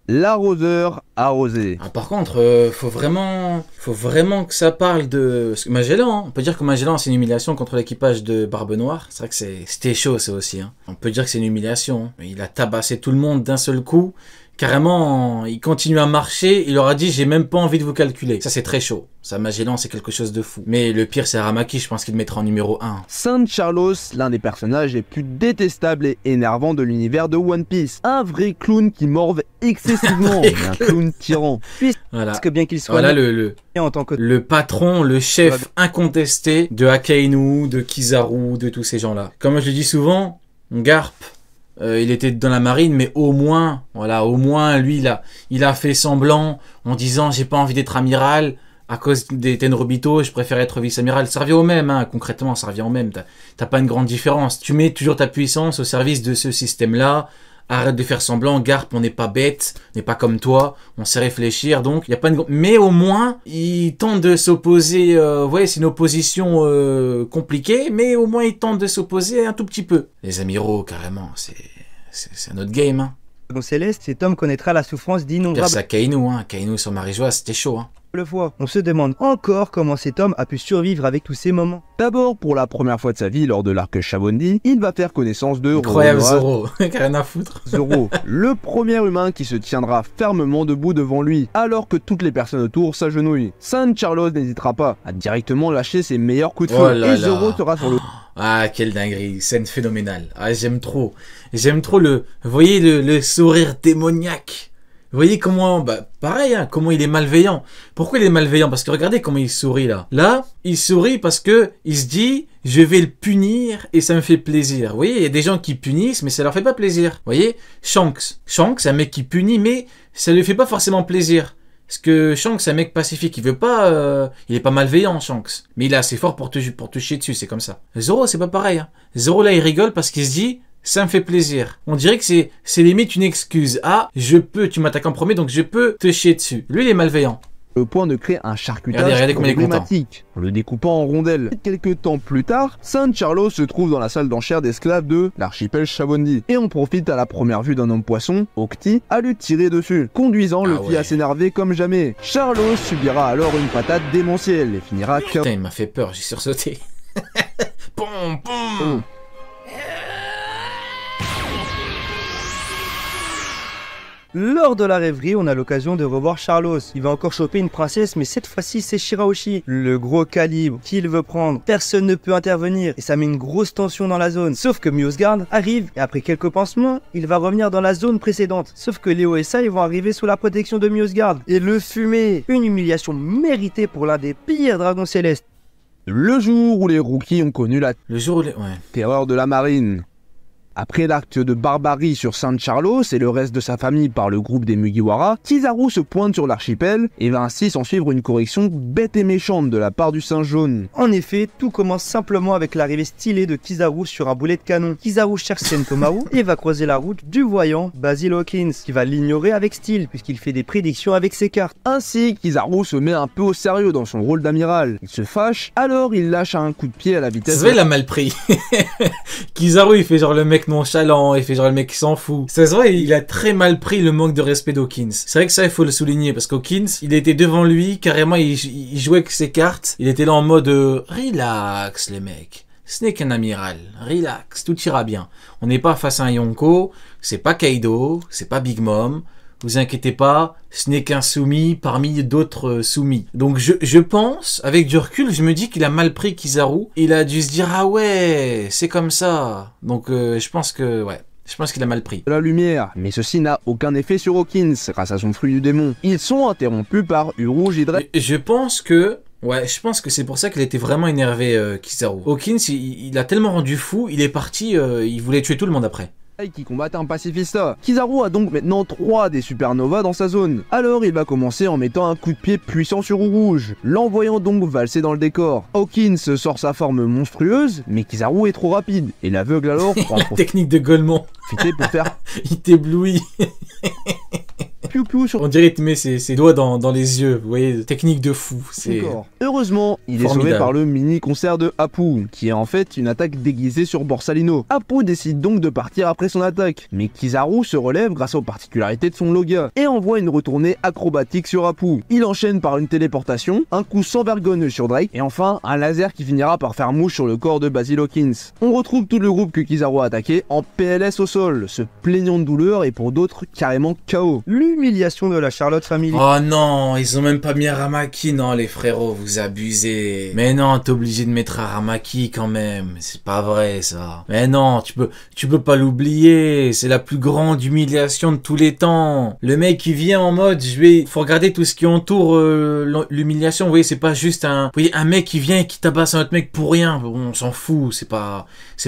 l'arroseur arrosé. Ah, par contre, faut vraiment que ça parle de parce que Magellan. Hein. On peut dire que Magellan c'est une humiliation contre l'équipage de Barbe Noire. C'est vrai que c'était chaud ça aussi. Hein. On peut dire que c'est une humiliation. Hein. Il a tabassé tout le monde d'un seul coup. Carrément, il continue à marcher, il leur a dit j'ai même pas envie de vous calculer. Ça c'est très chaud. Ça Magellan c'est quelque chose de fou. Mais le pire c'est Aramaki, je pense qu'il le mettra en numéro 1. Saint Carlos, l'un des personnages les plus détestables et énervants de l'univers de One Piece. Un vrai clown qui morve excessivement, mais un clown tyran. Voilà. Parce que bien qu'il soit Voilà en tant que le patron, le chef incontesté de Akainu, de Kizaru, de tous ces gens-là. Comme je le dis souvent, Garp, il était dans la marine, mais au moins, voilà, au moins, lui, il a fait semblant en disant j'ai pas envie d'être amiral à cause des Tenrobito, je préfère être vice-amiral. Ça revient au même, hein, concrètement, ça revient au même. T'as pas une grande différence. Tu mets toujours ta puissance au service de ce système-là. Arrête de faire semblant, Garp, on n'est pas bête, on n'est pas comme toi, on sait réfléchir, donc il y a pas une... Mais au moins, il tente de s'opposer, ouais, c'est une opposition compliquée, mais au moins il tente de s'opposer un tout petit peu. Les amiraux, carrément, c'est un autre game, hein. Dragon Céleste, cet homme connaîtra la souffrance Pire, d'innombrables c'est Akainu, hein. Akainu sur Marie-Joie, c'était chaud, hein. fois. On se demande encore comment cet homme a pu survivre avec tous ces moments. D'abord, pour la première fois de sa vie lors de l'arc Shabondi, il va faire connaissance de Incroyable Roronoa Zoro, rien à foutre. Zoro, le premier humain qui se tiendra fermement debout devant lui, alors que toutes les personnes autour s'agenouillent. Saint Carlos n'hésitera pas à directement lâcher ses meilleurs coups de feu, Oh là et là. Zoro sera sur le... Ah, quelle dinguerie, scène phénoménale. Ah, j'aime trop. J'aime trop vous voyez le sourire démoniaque. Vous voyez comment, bah, pareil, hein, comment il est malveillant. Pourquoi il est malveillant? Parce que regardez comment il sourit là. Là, il sourit parce que il se dit, je vais le punir et ça me fait plaisir. Vous voyez, il y a des gens qui punissent, mais ça leur fait pas plaisir. Vous voyez, Shanks, c'est un mec qui punit, mais ça lui fait pas forcément plaisir. Parce que Shanks, c'est un mec pacifique, il veut pas, il est pas malveillant, Shanks. Mais il est assez fort pour te chier dessus, c'est comme ça. Zoro, c'est pas pareil, hein. Zoro là, il rigole parce qu'il se dit, ça me fait plaisir. On dirait que c'est limite une excuse. Ah, tu m'attaques en premier, donc je peux te chier dessus. Lui, il est malveillant. Le point de créer un charcutage Regardez comme il est content. problématique, en le découpant en rondelles. Quelques temps plus tard, Saint Carlos se trouve dans la salle d'enchères d'esclaves de l'archipel Shabondi, et on profite à la première vue d'un homme poisson, Octi, à lui tirer dessus, conduisant le fil à s'énerver comme jamais. Carlos subira alors une patate démentielle et finira KO. Putain, il m'a fait peur, j'ai sursauté. Pom, pom. Lors de la rêverie, on a l'occasion de revoir Carlos. Il va encore choper une princesse, mais cette fois-ci c'est Shirahoshi. Le gros calibre qu'il veut prendre. Personne ne peut intervenir et ça met une grosse tension dans la zone. Sauf que Mewsguard arrive et après quelques pansements, il va revenir dans la zone précédente. Sauf que Léo et Sai vont arriver sous la protection de Mewsguard. Et le fumer, une humiliation méritée pour l'un des pires dragons célestes. Le jour où les rookies ont connu la terreur de la marine. Après l'acte de barbarie sur Saint Carlos et le reste de sa famille par le groupe des Mugiwara, Kizaru se pointe sur l'archipel et va ainsi s'en suivre une correction bête et méchante de la part du Singe Jaune. En effet, tout commence simplement avec l'arrivée stylée de Kizaru sur un boulet de canon. Kizaru cherche Sentomaru et va croiser la route du voyant Basil Hawkins, qui va l'ignorer avec style puisqu'il fait des prédictions avec ses cartes. Ainsi, Kizaru se met un peu au sérieux dans son rôle d'amiral. Il se fâche, alors il lâche un coup de pied à la vitesse... Ça se voit, il a mal pris. Kizaru, il fait genre le mec nonchalant, il fait genre le mec qui s'en fout. Ça se voit, il a très mal pris le manque de respect d'Hawkins. C'est vrai que ça, il faut le souligner, parce qu'Hawkins, il était devant lui, carrément, il jouait avec ses cartes. Il était là en mode relax, les mecs. Ce n'est qu'un amiral. Relax, tout ira bien. On n'est pas face à un Yonko, c'est pas Kaido, c'est pas Big Mom. Vous inquiétez pas, ce n'est qu'un soumis parmi d'autres soumis. Donc je pense, avec du recul, je me dis qu'il a mal pris Kizaru. Il a dû se dire, ah ouais, c'est comme ça. Donc je pense que, ouais. Je pense qu'il a mal pris. De la lumière, mais ceci n'a aucun effet sur Hawkins, grâce à son fruit du démon. Ils sont interrompus par Urouge et Drake. Je pense que... Ouais, je pense que c'est pour ça qu'il était vraiment énervé, Kizaru. Hawkins, il a tellement rendu fou, il est parti, il voulait tuer tout le monde après. Qui combattent un pacifista. Kizaru a donc maintenant 3 des supernovas dans sa zone. Alors il va commencer en mettant un coup de pied puissant sur Rouge, l'envoyant donc valser dans le décor. Hawkins sort sa forme monstrueuse, mais Kizaru est trop rapide, et l'aveugle alors prend La technique de Golemon. pour faire Il t'éblouit. piou-piou sur On dirait qu'il te met ses doigts dans les yeux, vous voyez, technique de fou. son corps. Heureusement, il est sauvé Formidable. par le mini-concert de Apu, qui est en fait une attaque déguisée sur Borsalino. Apu décide donc de partir après son attaque, mais Kizaru se relève grâce aux particularités de son Logia, et envoie une retournée acrobatique sur Apu. Il enchaîne par une téléportation, un coup sans vergogne sur Drake, et enfin un laser qui finira par faire mouche sur le corps de Basil Hawkins. On retrouve tout le groupe que Kizaru a attaqué en PLS au sol, se plaignant de douleur et pour d'autres carrément KO. L'humiliation de la Charlotte Family. Oh non, ils ont même pas mis Aramaki. Non, les frérots, vous abusez. Mais non, t'es obligé de mettre Aramaki quand même. C'est pas vrai, ça. Mais non, tu peux pas l'oublier. C'est la plus grande humiliation de tous les temps. Le mec qui vient en mode, faut regarder tout ce qui entoure l'humiliation. Vous voyez, c'est pas juste un mec qui vient et qui tabasse un autre mec pour rien. On s'en fout. C'est pas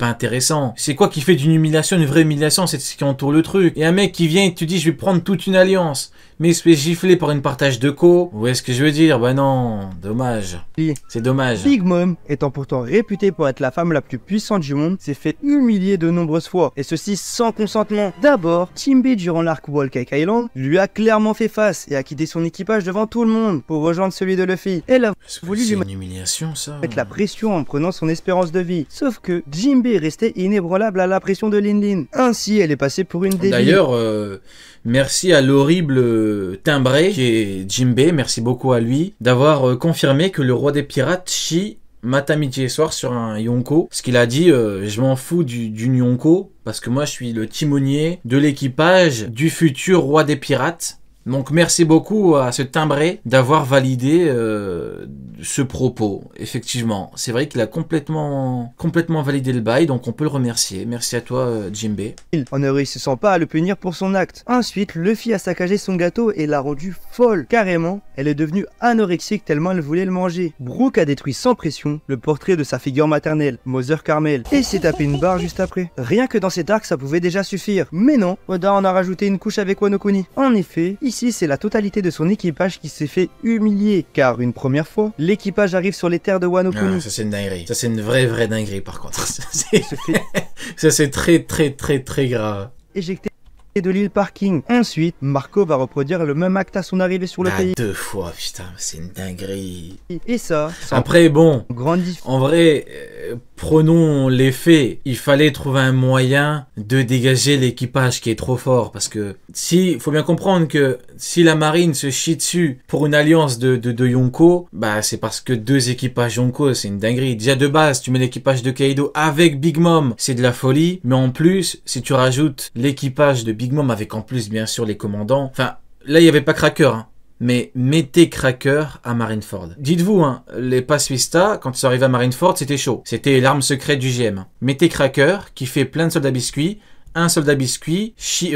intéressant. C'est quoi qui fait d'une humiliation une vraie humiliation? C'est ce qui entoure le truc. Et un mec qui vient et te dit, je vais prendre toute une alliance, mais il se fait gifler par une partage de co. Vous voyez ce que je veux dire? Bah non, dommage. C'est dommage. Big Mom, étant pourtant réputée pour être la femme la plus puissante du monde, s'est fait humilier de nombreuses fois, et ceci sans consentement. D'abord, Jinbe durant l'arc Wall Cake Island lui a clairement fait face et a quitté son équipage devant tout le monde pour rejoindre celui de Luffy. Elle a voulu lui une humiliation, ça. mettre la pression en prenant son espérance de vie. Sauf que Jinbe restait inébranlable à la pression de Lin Lin. Ainsi, elle est passée pour une débile. D'ailleurs, merci à l'horrible timbré qui est Jinbe, merci beaucoup à lui, d'avoir confirmé que le roi des pirates chie matin, midi et soir sur un Yonko. Ce qu'il a dit, je m'en fous d'une Yonko, parce que moi je suis le timonier de l'équipage du futur roi des pirates. Donc merci beaucoup à ce timbré d'avoir validé ce propos. Effectivement, c'est vrai qu'il a complètement validé le bail, donc on peut le remercier. Merci à toi, Jinbe. En ne réussissant pas à le punir pour son acte. Ensuite, Luffy a saccagé son gâteau et l'a rendu folle. Carrément, elle est devenue anorexique tellement elle voulait le manger. Brook a détruit sans pression le portrait de sa figure maternelle, Mother Carmel, et s'est tapé une barre juste après. Rien que dans cet arc, ça pouvait déjà suffire. Mais non, Oda en a rajouté une couche avec Wano Kuni. En effet, ici c'est la totalité de son équipage qui s'est fait humilier, car une première fois, l'équipage arrive sur les terres de Wano Kuni. Ah, ça c'est une dinguerie. Ça c'est une vraie dinguerie par contre. Ça c'est très grave. Éjecté de l'île Parking. Ensuite, Marco va reproduire le même acte à son arrivée sur le pays. 2 fois, putain, c'est une dinguerie. Et ça, après bon, grandit. En vrai, prenons les faits. Il fallait trouver un moyen de dégager l'équipage qui est trop fort, parce que faut bien comprendre que si la marine se chie dessus pour une alliance de Yonko, bah c'est parce que 2 équipages Yonko, c'est une dinguerie. Déjà de base, tu mets l'équipage de Kaido avec Big Mom, c'est de la folie. Mais en plus, si tu rajoutes l'équipage de Big Mom avec en plus bien sûr les commandants, enfin là il n'y avait pas Cracker, hein. Mais mettez Cracker à Marineford. Dites-vous, hein, les Pacifista, quand ils sont arrivés à Marineford, c'était chaud. C'était l'arme secrète du GM. Mettez Cracker, qui fait plein de soldats biscuits. Un soldat biscuit chie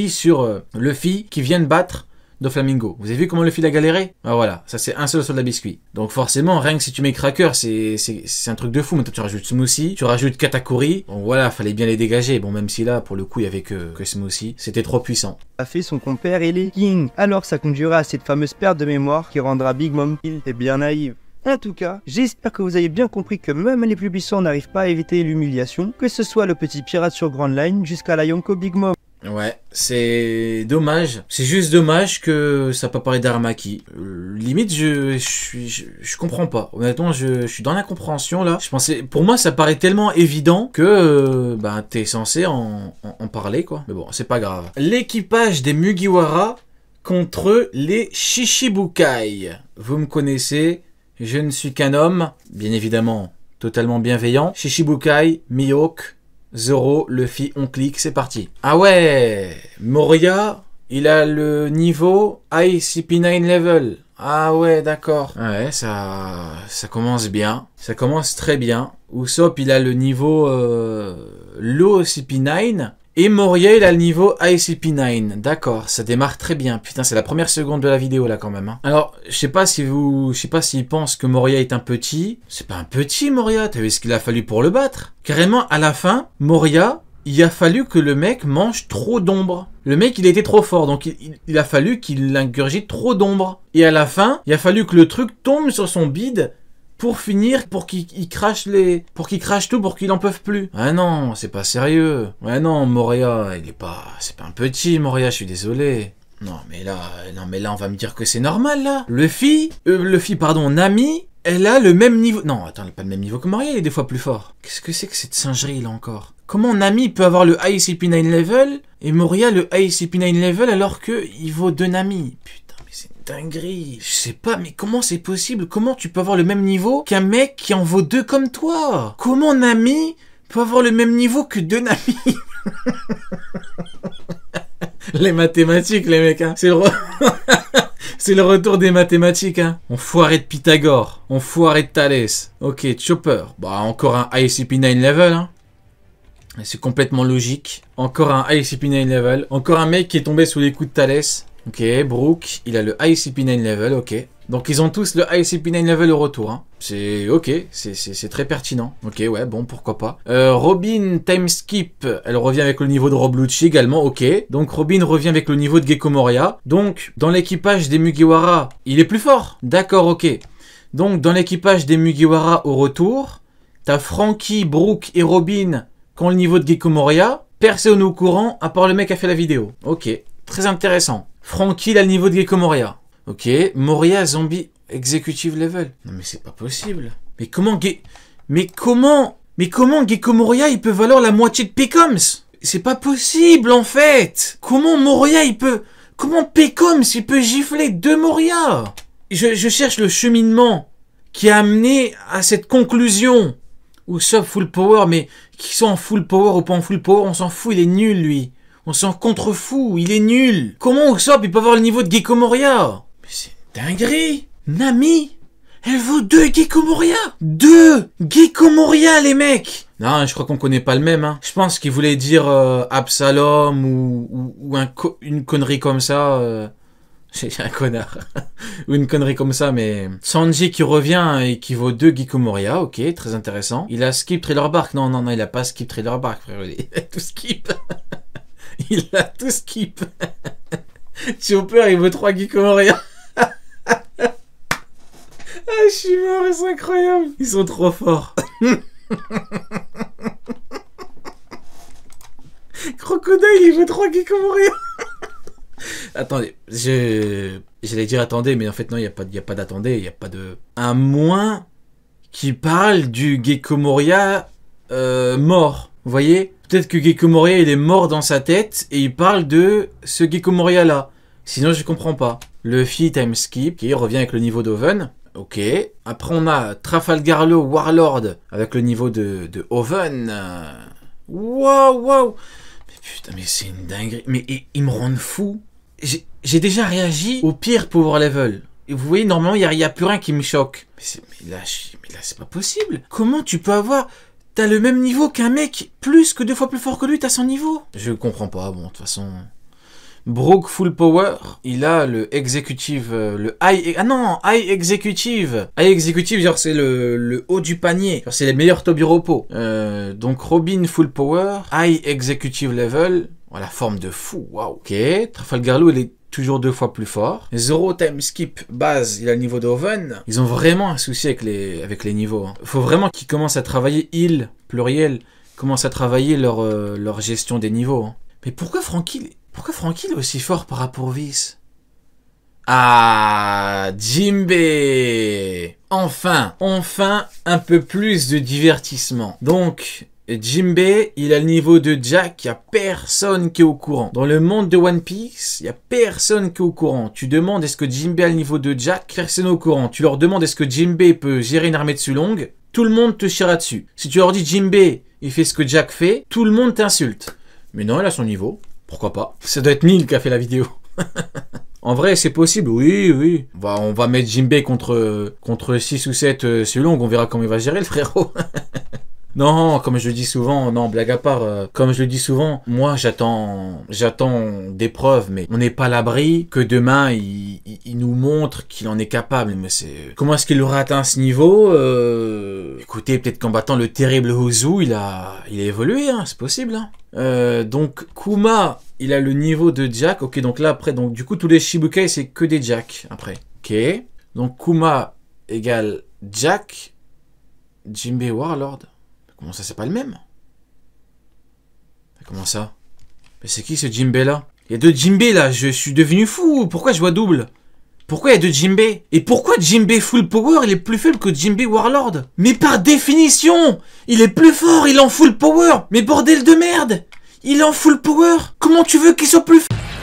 sur Luffy, qui vient de battre Doflamingo. Vous avez vu comment Luffy l'a galéré? Ah voilà, ça c'est un seul soldat biscuit. Donc forcément, rien que si tu mets Cracker, c'est un truc de fou. Maintenant tu rajoutes Smoothie, tu rajoutes Katakuri. Bon voilà, fallait bien les dégager. Bon, même si là, pour le coup, il y avait que Smoothie. C'était trop puissant. A fait son compère et les King. Alors ça conduira à cette fameuse perte de mémoire qui rendra Big Mom et bien naïve. En tout cas, j'espère que vous avez bien compris que même les plus puissants n'arrivent pas à éviter l'humiliation, que ce soit le petit pirate sur Grand Line jusqu'à la Yonko Big Mom. Ouais, c'est dommage. C'est juste dommage que ça n'a pas parlé d'Aramaki. Limite, je comprends pas. Honnêtement, je suis dans l'incompréhension là. Pour moi, ça paraît tellement évident que t'es censé en parler quoi. Mais bon, c'est pas grave. L'équipage des Mugiwara contre les Shichibukai. Vous me connaissez, je ne suis qu'un homme, bien évidemment, totalement bienveillant. Shichibukai, Mihawk, Zoro, Luffy, on clique, c'est parti. Ah ouais, Moria, il a le niveau ICP9 level. Ah ouais, d'accord. Ouais, ça commence bien. Ça commence très bien. Usopp, il a le niveau low CP9. Et Moria, il a le niveau ICP9. D'accord, ça démarre très bien. Putain, c'est la première seconde de la vidéo là quand même. Hein. Alors, je sais pas s'ils pensent que Moria est un petit. C'est pas un petit Moria. T'as vu ce qu'il a fallu pour le battre? Carrément, à la fin, Moria, il a fallu que le mec mange trop d'ombre. Le mec, il était trop fort, donc il a fallu qu'il ingurgite trop d'ombre. Et à la fin, il a fallu que le truc tombe sur son bide. Pour finir, pour qu'il crache tout, pour qu'il en peuvent plus. Ah non, c'est pas sérieux. Ouais non, Moria, c'est pas un petit Moria, je suis désolé. Non, mais là, on va me dire que c'est normal, là. Luffy, pardon, Nami, elle a le même niveau... Non, attends, elle n'a pas le même niveau que Moria, elle est des fois plus fort. Qu'est-ce que c'est que cette singerie, là, encore? Comment Nami peut avoir le ICP9 level et Moria le ICP9 level alors que il vaut 2 Nami? Putain, mais c'est une dinguerie. Je sais pas, mais comment c'est possible? Comment tu peux avoir le même niveau qu'un mec qui en vaut 2 comme toi? Comment Nami peut avoir le même niveau que 2 Nami? Les mathématiques, les mecs, hein. C'est le retour des mathématiques, hein. On foirait de Pythagore. On foirait de Thalès. Ok, Chopper. Bah, encore un ICP9 level, hein. C'est complètement logique. Encore un ICP9 level. Encore un mec qui est tombé sous les coups de Thalès. Ok, Brook, il a le ICP9 level, ok. Donc ils ont tous le ICP9 level au retour, hein. C'est ok, c'est très pertinent. Ok, ouais, bon, pourquoi pas. Robin Timeskip, elle revient avec le niveau de Rob Lucci également, ok. Donc Robin revient avec le niveau de Gecko Moria. Donc, dans l'équipage des Mugiwara, il est plus fort. D'accord, ok. Donc, dans l'équipage des Mugiwara au retour, t'as Franky, Brook et Robin qui ont le niveau de Gecko Moria. Personne au courant, à part le mec qui a fait la vidéo. Ok, très intéressant. Franky, il a le niveau de Gecko Moria. Ok, Moria Zombie Executive Level. Non mais c'est pas possible. Mais comment Gecko Moria il peut valoir la moitié de Pecoms? C'est pas possible en fait. Comment Pecoms il peut gifler 2 Moria? Je cherche le cheminement qui a amené à cette conclusion. Ou Usopp full power, mais qui sont en full power ou pas en full power, on s'en fout, il est nul lui. On s'en contrefout, il est nul. Comment Usopp il peut avoir le niveau de Gecko Moria? Mais c'est dinguerie. Nami, elle vaut 2 Gecko Moria. 2 Gecko Moria, les mecs. Non, je crois qu'on connaît pas le même, hein. Je pense qu'il voulait dire Absalom ou une connerie comme ça. C'est un connard. Ou une connerie comme ça, mais... Sanji qui revient et qui vaut 2 Gecko Moria, ok, très intéressant. Il a skip Trailer Bark. Non, il a pas skip Trailer Bark, frère. Il a tout skip. Il a tout skip. Chopper, il vaut 3 Gecko Moria. Ah, je suis mort, c'est incroyable. Ils sont trop forts. Crocodile, il veut 3 Gecko Moria. Attendez, j'allais dire attendez, mais en fait non, il n'y a pas d'attendez, il n'y a pas de... Un moins qui parle du Gecko Moria mort, vous voyez? Peut-être que Gecko Moria il est mort dans sa tête et il parle de ce Gecko Moria là. Sinon je comprends pas. Luffy Timeskip qui revient avec le niveau d'Oven. Ok. Après on a Trafalgar Law Warlord avec le niveau de Oven. Waouh. Mais putain, mais c'est une dinguerie. Mais ils me rendent fou. J'ai déjà réagi au pire power level. Et vous voyez, normalement, il n'y a plus rien qui me choque. Mais là, c'est pas possible. Comment tu peux avoir... T'as le même niveau qu'un mec plus que 2 fois plus fort que lui, t'as son niveau. Je comprends pas, bon, de toute façon... Brook Full Power, il a le Executive... le High... Ah non, High Executive. High Executive, genre, c'est le haut du panier. Genre, c'est les meilleurs Tobiropo. Donc, Robin Full Power, High Executive Level... La forme de fou, waouh. Ok, Trafalgar Law, il est toujours 2 fois plus fort. Zero Timeskip base, il a le niveau d'Oven. Ils ont vraiment un souci avec les niveaux. Hein. Faut vraiment qu'ils commencent à travailler, pluriel, commencent à travailler leur gestion des niveaux. Hein. Mais pourquoi Franky est aussi fort par rapport au Vice? Ah, Jinbei. Enfin, un peu plus de divertissement. Donc... Jinbei, il a le niveau de Jack, il n'y a personne qui est au courant. Dans le monde de One Piece, il n'y a personne qui est au courant. Tu demandes est-ce que Jinbei a le niveau de Jack, personne n'est au courant. Tu leur demandes est-ce que Jinbei peut gérer une armée de Sulong, tout le monde te chiera dessus. Si tu leur dis Jinbei, il fait ce que Jack fait, tout le monde t'insulte. Mais non, il a son niveau, pourquoi pas. Ça doit être Neil qui a fait la vidéo. En vrai, c'est possible, oui. On va mettre Jinbei contre 6 ou 7 Sulong, on verra comment il va gérer le frérot. Non, comme je le dis souvent, non, blague à part, comme je le dis souvent, moi j'attends des preuves, mais on n'est pas à l'abri que demain il nous montre qu'il en est capable. Mais c'est comment est-ce qu'il aura atteint ce niveau? Écoutez, peut-être qu'en battant le terrible Ozu, il a évolué, hein, c'est possible. Hein. Donc Kuma, il a le niveau de Jack. Ok, donc là après, donc du coup tous les Shibukai c'est que des Jack après. Ok, donc Kuma égale Jack, Jinbei Warlord. Comment ça, c'est pas le même? Comment ça? Mais c'est qui ce Jinbei là? Il y a deux Jinbei là, je suis devenu fou. Pourquoi je vois double? Pourquoi il y a deux Jinbei? Et pourquoi Jinbei Full Power il est plus faible que Jinbei Warlord? Mais par définition, il est plus fort, il est en Full Power. Mais bordel de merde, il est en Full Power. Comment tu veux qu'il soit plus fort?